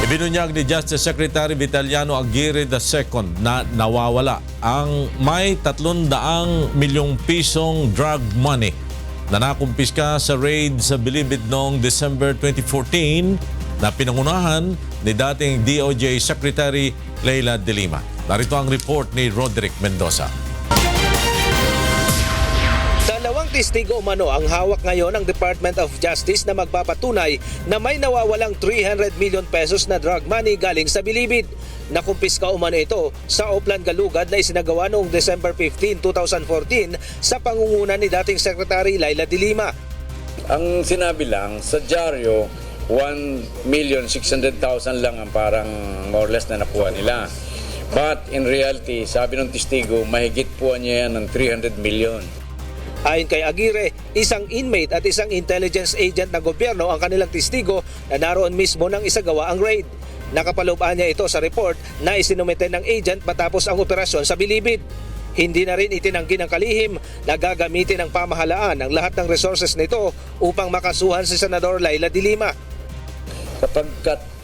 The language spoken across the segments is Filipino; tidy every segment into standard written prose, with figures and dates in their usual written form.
Ibinunyag ni Justice Secretary Vitaliano Aguirre II na nawawala ang may 300 milyong pisong drug money na nakumpiska sa raid sa Bilibid noong December 2014 na pinangunahan ni dating DOJ Secretary Leila De Lima. Narito ang report ni Roderick Mendoza. Dalawang testigo umano ang hawak ngayon ng Department of Justice na magpapatunay na may nawawalang 300 million pesos na drug money galing sa Bilibid. Nakumpiska umano ito sa Oplan Galugad na isinagawa noong December 15, 2014 sa pangunguna ni dating Secretary Leila De Lima. Ang sinabi lang sa dyaryo, 1,600,000 lang ang parang more or less na nakuha nila. But in reality, sabi ng testigo, mahigit po niya yan ng 300 million. Ayon kay Aguirre, isang inmate at isang intelligence agent ng gobyerno ang kanilang testigo na naroon mismo nang isagawa ang raid. Nakapalooban niya ito sa report na isinumite ng agent matapos ang operasyon sa Bilibid. Hindi na rin itinanggi ng kalihim na gagamitin ng pamahalaan ang lahat ng resources nito upang makasuhan si Senador Leila De Lima. Kapag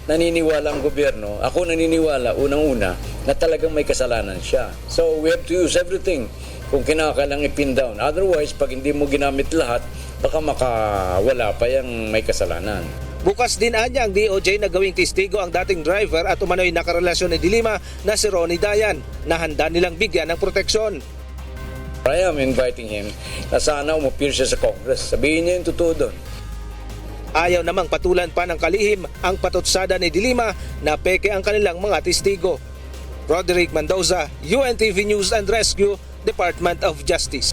naniniwala ang gobyerno, ako naniniwala unang-una na talagang may kasalanan siya. So we have to use everything kung kinakailangan i-pin down. Otherwise, pag hindi mo ginamit lahat, baka makawala pa yung may kasalanan. Bukas din anya ang DOJ na gawing testigo ang dating driver at umano'y nakarelasyon ni De Lima na si Ronnie Dayan na handa nilang bigyan ng proteksyon. I am inviting him na sana umapir siya sa Congress. Sabihin niya yung totoo doon. Ayaw namang patulan pa ng kalihim ang patutsada ni De Lima na peke ang kanilang mga testigo. Roderick Mendoza, UNTV News and Rescue, Department of Justice.